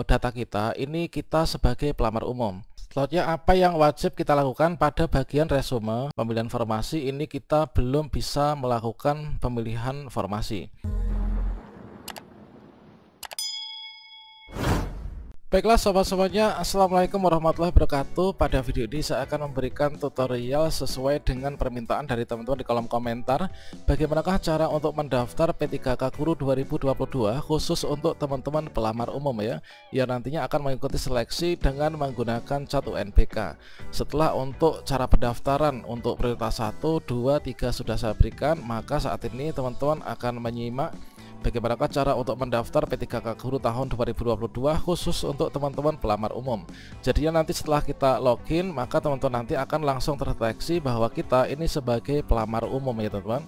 data kita, ini kita sebagai pelamar umum. Selanjutnya, apa yang wajib kita lakukan pada bagian resume pemilihan formasi ini kita belum bisa melakukan pemilihan formasi. Baiklah sobat-sobatnya, Assalamualaikum warahmatullahi wabarakatuh. Pada video ini saya akan memberikan tutorial sesuai dengan permintaan dari teman-teman di kolom komentar. Bagaimanakah cara untuk mendaftar P3K Guru 2022 khusus untuk teman-teman pelamar umum ya, yang nantinya akan mengikuti seleksi dengan menggunakan cat UNBK. Setelah untuk cara pendaftaran untuk prioritas 1, 2, 3 sudah saya berikan, maka saat ini teman-teman akan menyimak bagaimanakah cara untuk mendaftar P3K Guru tahun 2022 khusus untuk teman-teman pelamar umum. Jadinya nanti setelah kita login, maka teman-teman nanti akan langsung terdeteksi bahwa kita ini sebagai pelamar umum ya teman-teman.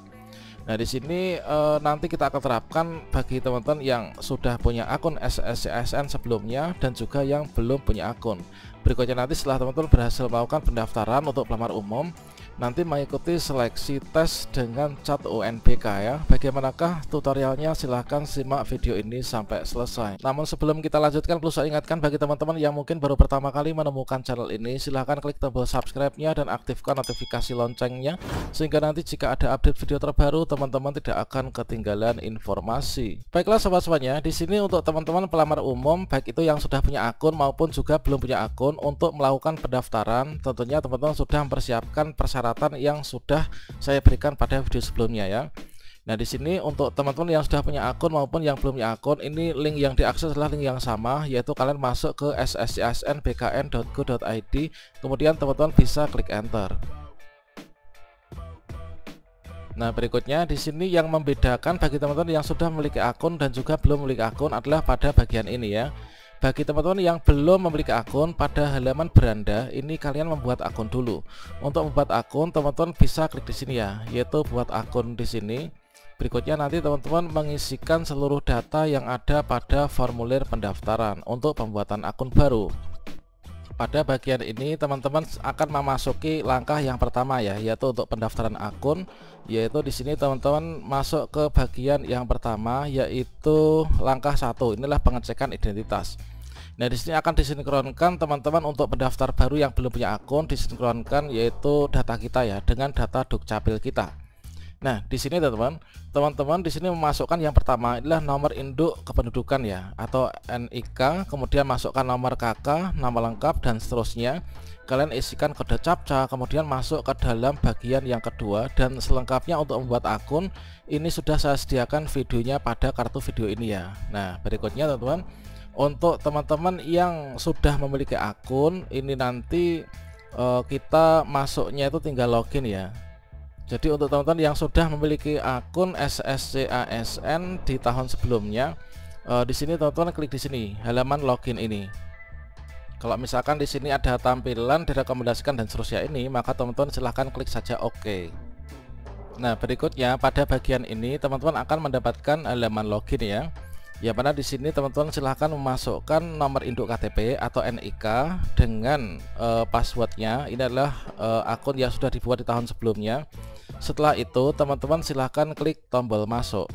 Nah di sini nanti kita akan terapkan bagi teman-teman yang sudah punya akun SSCASN sebelumnya dan juga yang belum punya akun. Berikutnya nanti setelah teman-teman berhasil melakukan pendaftaran untuk pelamar umum, nanti mengikuti seleksi tes dengan cat UNBK ya. Bagaimanakah tutorialnya? Silahkan simak video ini sampai selesai. Namun sebelum kita lanjutkan, perlu saya ingatkan bagi teman-teman yang mungkin baru pertama kali menemukan channel ini, silahkan klik tombol subscribe-nya dan aktifkan notifikasi loncengnya, sehingga nanti jika ada update video terbaru, teman-teman tidak akan ketinggalan informasi. Baiklah sobat-sobatnya, di sini untuk teman-teman pelamar umum, baik itu yang sudah punya akun maupun juga belum punya akun, untuk melakukan pendaftaran, tentunya teman-teman sudah mempersiapkan persyaratan yang sudah saya berikan pada video sebelumnya ya. Nah di sini untuk teman-teman yang sudah punya akun maupun yang belum punya akun, ini link yang diakses adalah link yang sama, yaitu kalian masuk ke sscsnbkn.go.id, kemudian teman-teman bisa klik enter. Nah berikutnya di sini yang membedakan bagi teman-teman yang sudah memiliki akun dan juga belum memiliki akun adalah pada bagian ini ya. Bagi teman-teman yang belum memiliki akun, pada halaman beranda ini kalian membuat akun dulu. Untuk membuat akun, teman-teman bisa klik di sini ya, yaitu buat akun di sini. Berikutnya nanti teman-teman mengisikan seluruh data yang ada pada formulir pendaftaran untuk pembuatan akun baru. Pada bagian ini teman-teman akan memasuki langkah yang pertama ya, yaitu untuk pendaftaran akun. Yaitu di sini teman-teman masuk ke bagian yang pertama, yaitu langkah 1. Inilah pengecekan identitas. Nah di sini akan disinkronkan teman-teman untuk pendaftar baru yang belum punya akun, disinkronkan yaitu data kita ya dengan data Dukcapil kita. Nah di sini teman-teman di sini memasukkan yang pertama adalah nomor induk kependudukan ya, atau NIK, kemudian masukkan nomor KK, nama lengkap dan seterusnya. Kalian isikan kode captcha, kemudian masuk ke dalam bagian yang kedua, dan selengkapnya untuk membuat akun ini sudah saya sediakan videonya pada kartu video ini ya. Nah berikutnya teman-teman, untuk teman-teman yang sudah memiliki akun ini nanti kita masuknya itu tinggal login ya. Jadi untuk teman-teman yang sudah memiliki akun SSCASN di tahun sebelumnya, di sini teman-teman klik di sini halaman login ini. Kalau misalkan di sini ada tampilan direkomendasikan dan seterusnya ini, maka teman-teman silahkan klik saja OK. Nah berikutnya pada bagian ini teman-teman akan mendapatkan halaman login ya. Ya mana di sini teman-teman silahkan memasukkan nomor induk KTP atau NIK dengan passwordnya. Ini adalah akun yang sudah dibuat di tahun sebelumnya. Setelah itu teman-teman silahkan klik tombol masuk.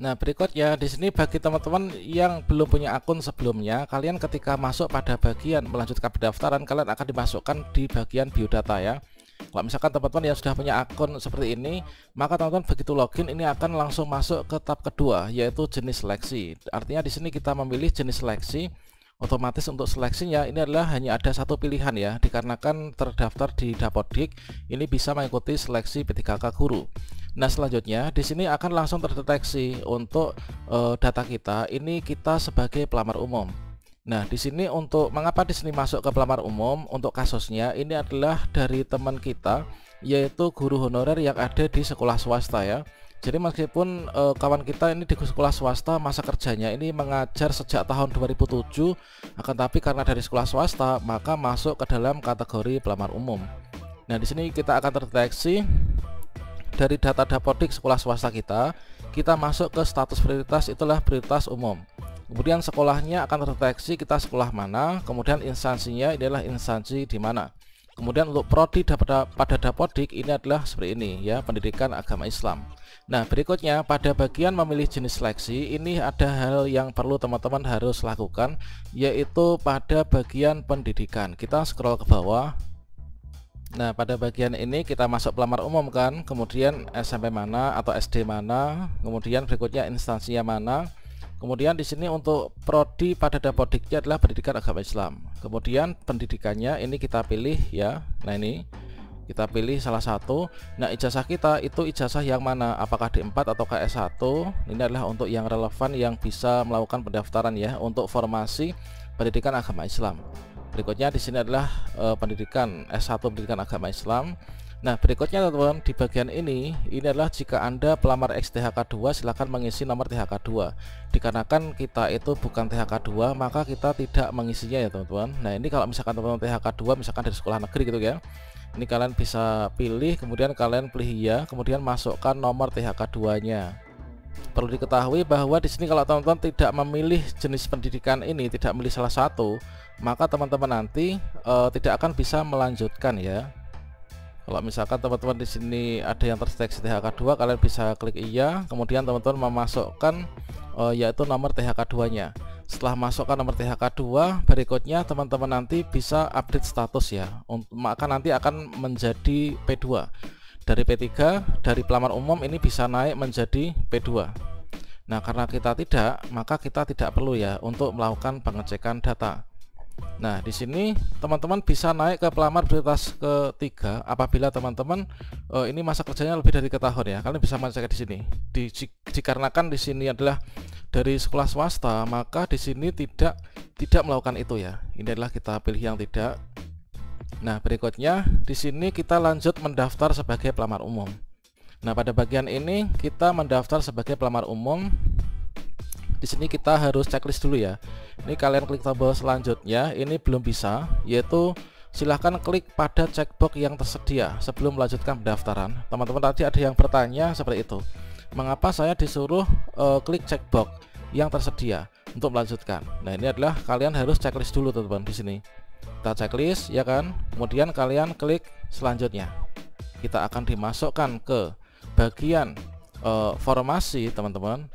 Nah berikutnya di sini bagi teman-teman yang belum punya akun sebelumnya, kalian ketika masuk pada bagian melanjutkan pendaftaran, kalian akan dimasukkan di bagian biodata ya. Kalau misalkan teman-teman yang sudah punya akun seperti ini, maka teman-teman begitu login ini akan langsung masuk ke tab kedua, yaitu jenis seleksi. Artinya di sini kita memilih jenis seleksi. Otomatis untuk seleksinya ini adalah hanya ada satu pilihan ya, dikarenakan terdaftar di Dapodik ini bisa mengikuti seleksi P3K Guru. Nah selanjutnya di sini akan langsung terdeteksi untuk data kita ini kita sebagai pelamar umum. Nah di sini untuk mengapa di sini masuk ke pelamar umum, untuk kasusnya ini adalah dari teman kita, yaitu guru honorer yang ada di sekolah swasta ya. Jadi meskipun kawan kita ini di sekolah swasta, masa kerjanya ini mengajar sejak tahun 2007, akan tapi karena dari sekolah swasta maka masuk ke dalam kategori pelamar umum. Nah di sini kita akan terdeteksi dari data Dapodik sekolah swasta kita masuk ke status prioritas, itulah prioritas umum. Kemudian sekolahnya akan terdeteksi kita sekolah mana, kemudian instansinya adalah instansi di mana. Kemudian untuk prodi pada Dapodik ini adalah seperti ini ya, pendidikan agama Islam. Nah, berikutnya pada bagian memilih jenis seleksi ini ada hal yang perlu teman-teman harus lakukan, yaitu pada bagian pendidikan. Kita scroll ke bawah. Nah, pada bagian ini kita masuk pelamar umum kan, kemudian SMP mana atau SD mana, kemudian berikutnya instansinya mana. Kemudian di sini untuk prodi pada Dapodiknya adalah pendidikan agama Islam. Kemudian pendidikannya ini kita pilih ya. Nah, ini kita pilih salah satu. Nah, ijazah kita itu ijazah yang mana, apakah D4 atau S1. Ini adalah untuk yang relevan yang bisa melakukan pendaftaran ya untuk formasi pendidikan agama Islam. Berikutnya di sini adalah pendidikan S1 pendidikan agama Islam. Nah, berikutnya teman-teman di bagian ini adalah jika Anda pelamar XTHK2 silahkan mengisi nomor THK2. Dikarenakan kita itu bukan THK2 maka kita tidak mengisinya ya teman-teman. Nah, ini kalau misalkan teman-teman THK2 misalkan dari sekolah negeri gitu ya, ini kalian bisa pilih, kemudian kalian pilih iya, kemudian masukkan nomor THK2 nya. Perlu diketahui bahwa di sini kalau teman-teman tidak memilih jenis pendidikan ini, tidak memilih salah satu, maka teman-teman nanti tidak akan bisa melanjutkan ya. Kalau misalkan teman-teman di sini ada yang terdeteksi THK2, kalian bisa klik iya, kemudian teman-teman memasukkan yaitu nomor THK2 nya. Setelah masukkan nomor THK2, berikutnya teman-teman nanti bisa update status ya, maka nanti akan menjadi P2. Dari P3, dari pelamar umum ini bisa naik menjadi P2. Nah, karena kita tidak, maka kita tidak perlu ya untuk melakukan pengecekan data. Nah, di sini teman-teman bisa naik ke pelamar prioritas ketiga apabila teman-teman ini masa kerjanya lebih dari 3 tahun ya. Kalian bisa mengecek di sini. Dikarenakan di sini adalah dari sekolah swasta, maka di sini tidak melakukan itu ya. Ini adalah kita pilih yang tidak. Nah, berikutnya di sini kita lanjut mendaftar sebagai pelamar umum. Nah, pada bagian ini kita mendaftar sebagai pelamar umum. Di sini kita harus checklist dulu ya. Ini kalian klik tombol selanjutnya, ini belum bisa, yaitu silahkan klik pada checkbox yang tersedia sebelum melanjutkan pendaftaran. Teman-teman tadi ada yang bertanya seperti itu, mengapa saya disuruh klik checkbox yang tersedia untuk melanjutkan. Nah, ini adalah kalian harus checklist dulu teman-teman. Di sini kita checklist ya kan, kemudian kalian klik selanjutnya. Kita akan dimasukkan ke bagian formasi teman-teman.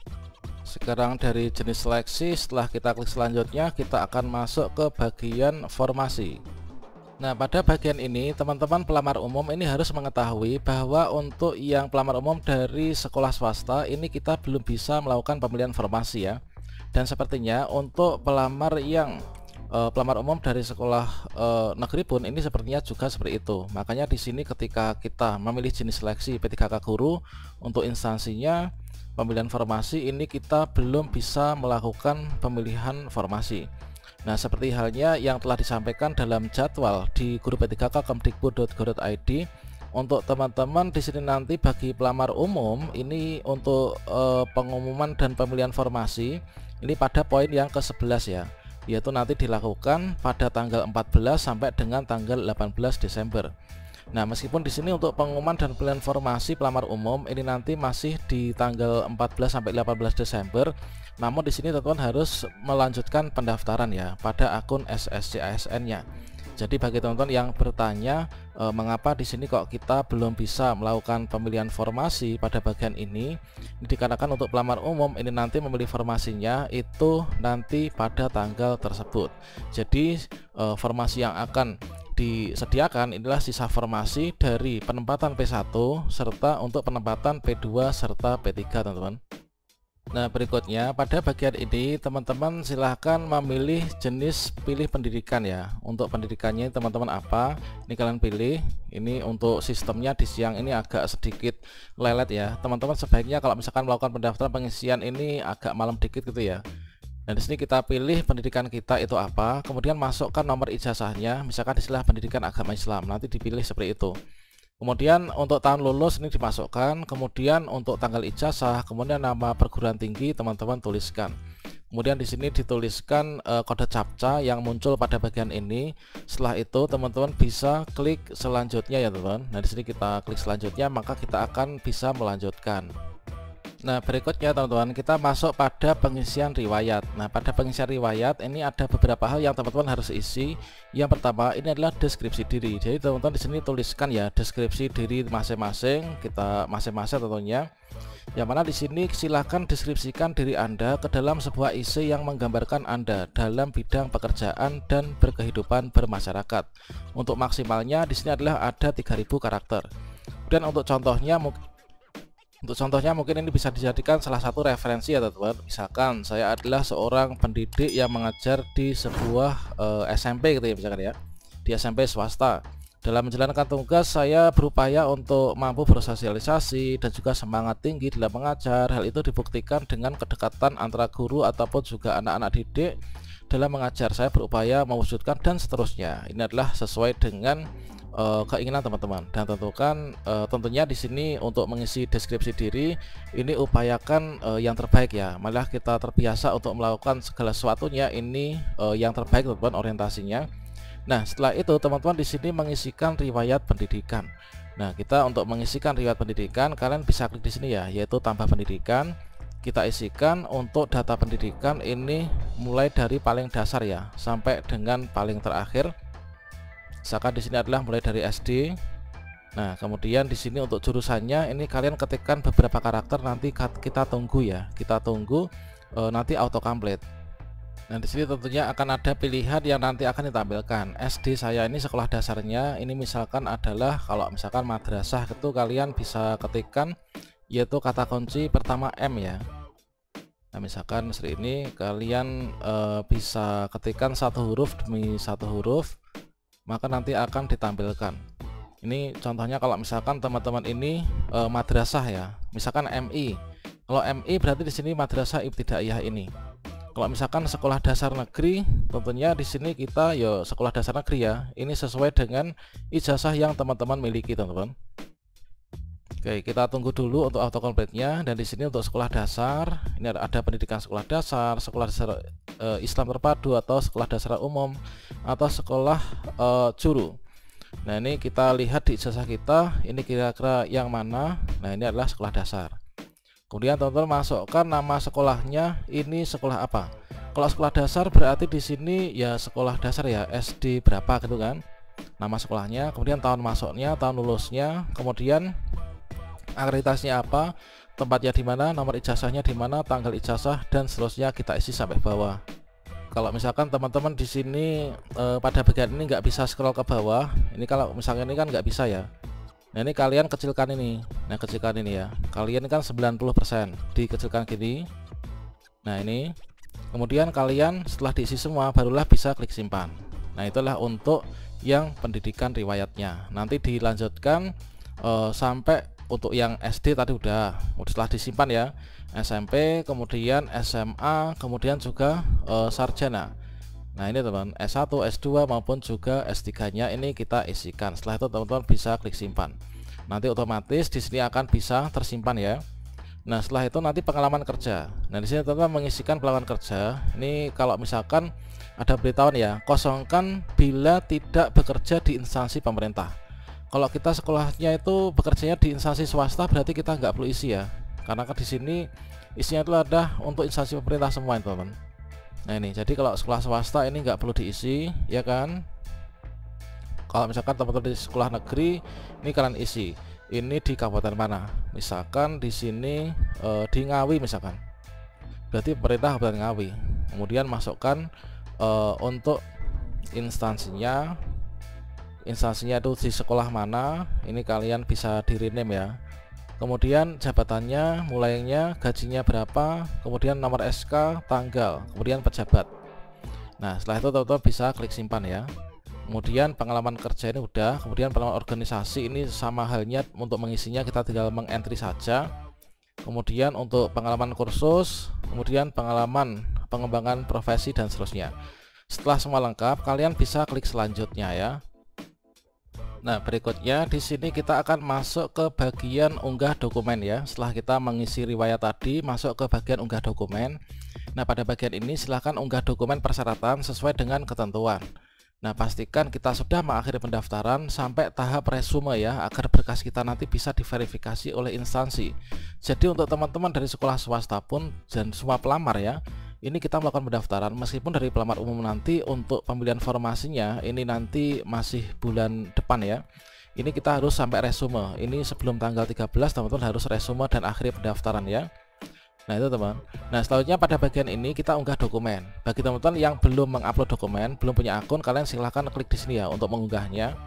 Sekarang dari jenis seleksi, setelah kita klik selanjutnya kita akan masuk ke bagian formasi. Nah, pada bagian ini teman-teman pelamar umum ini harus mengetahui bahwa untuk yang pelamar umum dari sekolah swasta ini kita belum bisa melakukan pemilihan formasi ya. Dan sepertinya untuk pelamar yang pelamar umum dari sekolah negeri pun ini sepertinya juga seperti itu. Makanya di sini ketika kita memilih jenis seleksi P3K guru untuk instansinya pemilihan formasi ini kita belum bisa melakukan pemilihan formasi. Nah, seperti halnya yang telah disampaikan dalam jadwal di grup P3K kemdikbud.go.id, untuk teman-teman di sini nanti bagi pelamar umum ini untuk pengumuman dan pemilihan formasi ini pada poin yang ke-11 ya, yaitu nanti dilakukan pada tanggal 14 sampai dengan tanggal 18 Desember. Nah, meskipun di sini untuk pengumuman dan pemilihan formasi pelamar umum ini nanti masih di tanggal 14 sampai 18 Desember, namun di sini teman-teman harus melanjutkan pendaftaran ya pada akun SSC ASN-nya. Jadi bagi teman-teman yang bertanya mengapa di sini kok kita belum bisa melakukan pemilihan formasi pada bagian ini dikarenakan untuk pelamar umum ini nanti memilih formasinya itu nanti pada tanggal tersebut. Jadi formasi yang akan disediakan inilah sisa formasi dari penempatan P1 serta untuk penempatan P2 serta P3 teman-teman. Nah, berikutnya pada bagian ini teman-teman silahkan memilih jenis pilih pendidikan ya. Untuk pendidikannya teman-teman apa, ini kalian pilih. Ini untuk sistemnya di siang ini agak sedikit lelet ya teman-teman. Sebaiknya kalau misalkan melakukan pendaftaran pengisian ini agak malam dikit gitu ya. Nah, di sini kita pilih pendidikan kita itu apa, kemudian masukkan nomor ijazahnya, misalkan istilah pendidikan agama Islam, nanti dipilih seperti itu. Kemudian untuk tahun lulus ini dimasukkan, kemudian untuk tanggal ijazah, kemudian nama perguruan tinggi teman-teman tuliskan. Kemudian di sini dituliskan kode captcha yang muncul pada bagian ini. Setelah itu teman-teman bisa klik selanjutnya ya teman-teman. Nah, di sini kita klik selanjutnya, maka kita akan bisa melanjutkan. Nah, berikutnya teman-teman, kita masuk pada pengisian riwayat. Nah, pada pengisian riwayat ini ada beberapa hal yang teman-teman harus isi. Yang pertama ini adalah deskripsi diri. Jadi teman-teman di sini tuliskan ya deskripsi diri masing-masing, kita masing-masing tentunya. Yang mana di sini silahkan deskripsikan diri Anda ke dalam sebuah isi yang menggambarkan Anda dalam bidang pekerjaan dan berkehidupan bermasyarakat. Untuk maksimalnya di sini adalah ada 3000 karakter. Dan untuk contohnya mungkin ini bisa dijadikan salah satu referensi ya teman-teman. Misalkan saya adalah seorang pendidik yang mengajar di sebuah SMP gitu ya, misalkan ya, di SMP swasta. Dalam menjalankan tugas saya berupaya untuk mampu bersosialisasi dan juga semangat tinggi dalam mengajar. Hal itu dibuktikan dengan kedekatan antara guru ataupun juga anak-anak didik dalam mengajar. Saya berupaya mewujudkan dan seterusnya. Ini adalah sesuai dengan keinginan teman-teman, dan tentunya di sini untuk mengisi deskripsi diri ini upayakan yang terbaik ya. Malah kita terbiasa untuk melakukan segala sesuatunya ini yang terbaik teman-teman orientasinya. Nah, setelah itu teman-teman di sini mengisikan riwayat pendidikan. Nah, kita untuk mengisikan riwayat pendidikan kalian bisa klik di sini ya, yaitu tambah pendidikan. Kita isikan untuk data pendidikan ini mulai dari paling dasar ya sampai dengan paling terakhir. Misalkan di sini adalah mulai dari SD. Nah, kemudian di sini untuk jurusannya ini kalian ketikkan beberapa karakter, nanti kita tunggu ya. Kita tunggu nanti auto complete. Nah, di sini tentunya akan ada pilihan yang nanti akan ditampilkan. SD saya ini sekolah dasarnya ini misalkan adalah, kalau misalkan madrasah itu kalian bisa ketikkan yaitu kata kunci pertama M ya. Nah, misalkan seperti ini kalian bisa ketikkan satu huruf demi satu huruf, maka nanti akan ditampilkan. Ini contohnya kalau misalkan teman-teman ini madrasah ya, misalkan MI. Kalau MI berarti di sini madrasah ibtidaiyah ini. Kalau misalkan sekolah dasar negeri, tentunya di sini kita ya sekolah dasar negeri ya. Ini sesuai dengan ijazah yang teman-teman miliki, teman-teman. Oke, kita tunggu dulu untuk autocomplete-nya. Dan di sini untuk sekolah dasar, ini ada pendidikan sekolah dasar Islam terpadu, atau sekolah dasar umum, atau sekolah juru. Nah, ini kita lihat di ijazah kita, ini kira-kira yang mana. Nah, ini adalah sekolah dasar. Kemudian teman-teman masukkan nama sekolahnya, ini sekolah apa. Kalau sekolah dasar berarti di sini ya sekolah dasar ya, SD berapa gitu kan, nama sekolahnya. Kemudian tahun masuknya, tahun lulusnya, kemudian akreditasinya apa, tempatnya di mana, nomor ijazahnya di mana, tanggal ijazah, dan seterusnya kita isi sampai bawah. Kalau misalkan teman-teman di sini pada bagian ini nggak bisa scroll ke bawah, ini kalau misalnya ini kan nggak bisa ya. Nah, ini kalian kecilkan ini. Nah, kecilkan ini ya. Kalian kan 90%, dikecilkan gini. Nah, ini. Kemudian kalian setelah diisi semua barulah bisa klik simpan. Nah, itulah untuk yang pendidikan riwayatnya. Nanti dilanjutkan sampai untuk yang SD tadi udah setelah disimpan ya, SMP, kemudian SMA, kemudian juga sarjana. Nah, ini teman, S1, S2 maupun juga S3-nya ini kita isikan. Setelah itu teman-teman bisa klik simpan. Nanti otomatis di sini akan bisa tersimpan ya. Nah, setelah itu nanti pengalaman kerja. Nah, di sini teman-teman mengisikan pengalaman kerja. Ini kalau misalkan ada beritahuan ya, kosongkan bila tidak bekerja di instansi pemerintah. Kalau kita sekolahnya itu bekerjanya di instansi swasta, berarti kita nggak perlu isi ya, karena kan di sini isinya itu ada untuk instansi pemerintah semua teman-teman. Nah, ini jadi kalau sekolah swasta ini nggak perlu diisi ya kan. Kalau misalkan teman-teman di sekolah negeri ini kalian isi ini di kabupaten mana, misalkan di sini di Ngawi misalkan, berarti pemerintah Kabupaten Ngawi. Kemudian masukkan untuk instansinya itu di sekolah mana, ini kalian bisa di rename ya. Kemudian jabatannya, mulainya, gajinya berapa, kemudian nomor SK, tanggal, kemudian pejabat. Nah, setelah itu teman-teman bisa klik simpan ya. Kemudian pengalaman kerja ini udah, kemudian pengalaman organisasi ini sama halnya, untuk mengisinya kita tinggal mengentry saja. Kemudian untuk pengalaman kursus, kemudian pengalaman pengembangan profesi dan seterusnya. Setelah semua lengkap, kalian bisa klik selanjutnya ya. Nah, berikutnya di sini kita akan masuk ke bagian unggah dokumen ya. Setelah kita mengisi riwayat tadi, masuk ke bagian unggah dokumen. Nah, pada bagian ini silahkan unggah dokumen persyaratan sesuai dengan ketentuan. Nah, pastikan kita sudah mengakhiri pendaftaran sampai tahap resume ya, agar berkas kita nanti bisa diverifikasi oleh instansi. Jadi untuk teman-teman dari sekolah swasta pun dan semua pelamar ya, ini kita melakukan pendaftaran meskipun dari pelamar umum nanti untuk pemilihan formasinya ini nanti masih bulan depan ya. Ini kita harus sampai resume. Ini sebelum tanggal 13 teman-teman harus resume dan akhiri pendaftaran ya. Nah itu teman. Nah selanjutnya pada bagian ini kita unggah dokumen. Bagi teman-teman yang belum mengupload dokumen, belum punya akun, kalian silahkan klik di sini ya untuk mengunggahnya.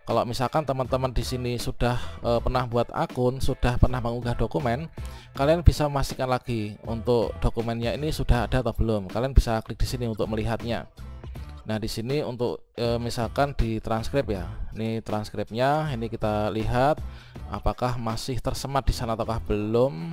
Kalau misalkan teman-teman di sini sudah pernah buat akun, sudah pernah mengunggah dokumen, kalian bisa memastikan lagi untuk dokumennya ini sudah ada atau belum. Kalian bisa klik di sini untuk melihatnya. Nah di sini untuk misalkan di transkrip ya. Ini transkripnya, ini kita lihat apakah masih tersemat di sana ataukah belum.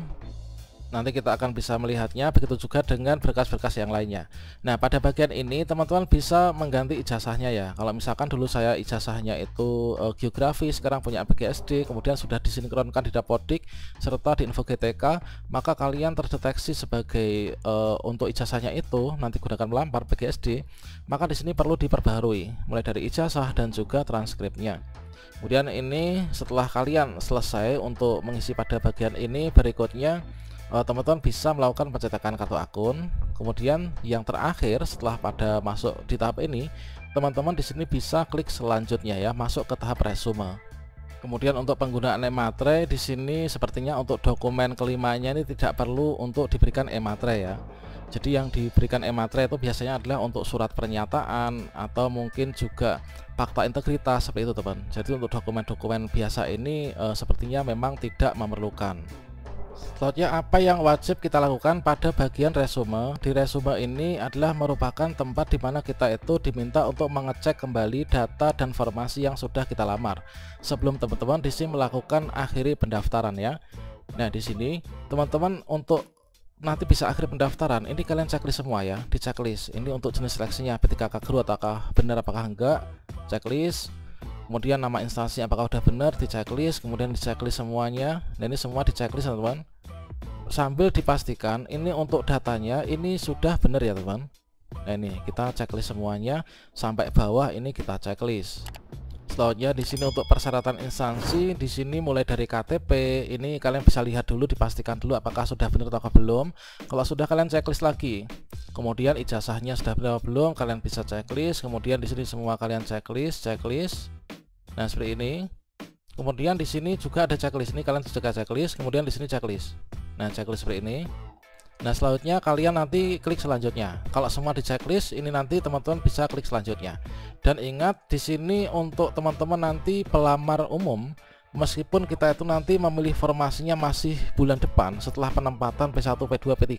Nanti kita akan bisa melihatnya, begitu juga dengan berkas-berkas yang lainnya. Nah pada bagian ini teman-teman bisa mengganti ijazahnya ya. Kalau misalkan dulu saya ijazahnya itu geografi, sekarang punya APGSD, kemudian sudah disinkronkan di Dapodik serta di Info GTK, maka kalian terdeteksi sebagai untuk ijazahnya itu nanti gunakan melamar PGSD, maka di sini perlu diperbaharui mulai dari ijazah dan juga transkripnya. Kemudian ini setelah kalian selesai untuk mengisi pada bagian ini, berikutnya teman-teman bisa melakukan pencetakan kartu akun. Kemudian yang terakhir setelah pada masuk di tahap ini, teman-teman di sini bisa klik selanjutnya ya, masuk ke tahap resume. Kemudian untuk penggunaan e-matre di sini sepertinya untuk dokumen kelimanya ini tidak perlu untuk diberikan e-matre ya. Jadi yang diberikan e-matre itu biasanya adalah untuk surat pernyataan atau mungkin juga fakta integritas seperti itu teman. Jadi untuk dokumen-dokumen biasa ini sepertinya memang tidak memerlukan. Selanjutnya apa yang wajib kita lakukan pada bagian resume. Di resume ini adalah merupakan tempat di mana kita itu diminta untuk mengecek kembali data dan formasi yang sudah kita lamar sebelum teman-teman di sini melakukan akhiri pendaftaran ya. Nah di sini teman-teman untuk nanti bisa akhiri pendaftaran ini kalian checklist semua ya, di checklist ini untuk jenis seleksinya PTKK Guru apakah benar apakah enggak, checklist. Kemudian nama instansi apakah udah benar, di checklist, kemudian di checklist semuanya. Nah ini semua di checklist teman-teman, sambil dipastikan ini untuk datanya ini sudah benar ya teman. Nah ini kita checklist semuanya sampai bawah, ini kita checklist. Selanjutnya di sini untuk persyaratan instansi, di sini mulai dari KTP ini kalian bisa lihat dulu, dipastikan dulu apakah sudah benar atau belum. Kalau sudah kalian checklist lagi. Kemudian ijazahnya sudah benar atau belum, kalian bisa checklist. Kemudian di sini semua kalian checklist. Nah seperti ini. Kemudian di sini juga ada checklist, ini kalian juga checklist. Kemudian di sini checklist. Nah checklist seperti ini. Nah selanjutnya kalian nanti klik selanjutnya. Kalau semua di checklist ini nanti teman-teman bisa klik selanjutnya. Dan ingat di sini untuk teman-teman nanti pelamar umum, meskipun kita itu nanti memilih formasinya masih bulan depan setelah penempatan P1, P2, P3,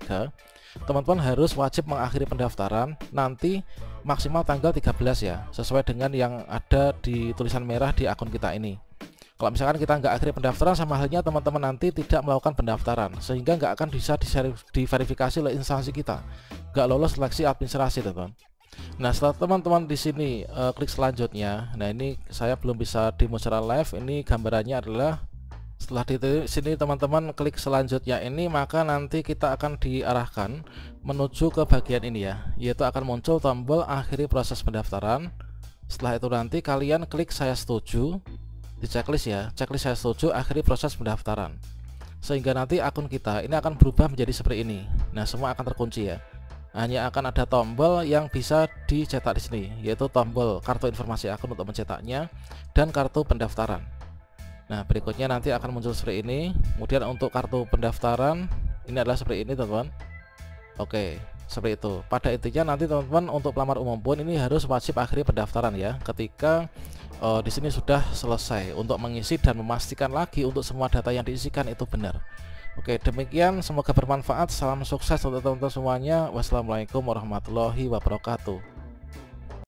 teman-teman harus wajib mengakhiri pendaftaran nanti maksimal tanggal 13 ya, sesuai dengan yang ada di tulisan merah di akun kita ini. Kalau misalkan kita nggak akhiri pendaftaran, sama halnya teman-teman nanti tidak melakukan pendaftaran, sehingga nggak akan bisa diverifikasi oleh instansi kita, nggak lolos seleksi administrasi teman. Nah setelah teman-teman di sini klik selanjutnya, nah ini saya belum bisa demo secara live, ini gambarannya adalah setelah di sini teman-teman klik selanjutnya ini, maka nanti kita akan diarahkan menuju ke bagian ini ya, yaitu akan muncul tombol akhiri proses pendaftaran. Setelah itu nanti kalian klik saya setuju di checklist ya, checklist saya setuju akhiri proses pendaftaran, sehingga nanti akun kita ini akan berubah menjadi seperti ini. Nah semua akan terkunci ya, hanya akan ada tombol yang bisa dicetak di sini, yaitu tombol kartu informasi akun untuk mencetaknya dan kartu pendaftaran. Nah berikutnya nanti akan muncul seperti ini. Kemudian untuk kartu pendaftaran ini adalah seperti ini teman-teman. Oke seperti itu. Pada intinya nanti teman-teman untuk pelamar umum pun ini harus wajib akhiri pendaftaran ya, ketika di sini sudah selesai untuk mengisi dan memastikan lagi untuk semua data yang diisikan itu benar. Oke demikian, semoga bermanfaat. Salam sukses untuk teman-teman semuanya. Wassalamualaikum warahmatullahi wabarakatuh.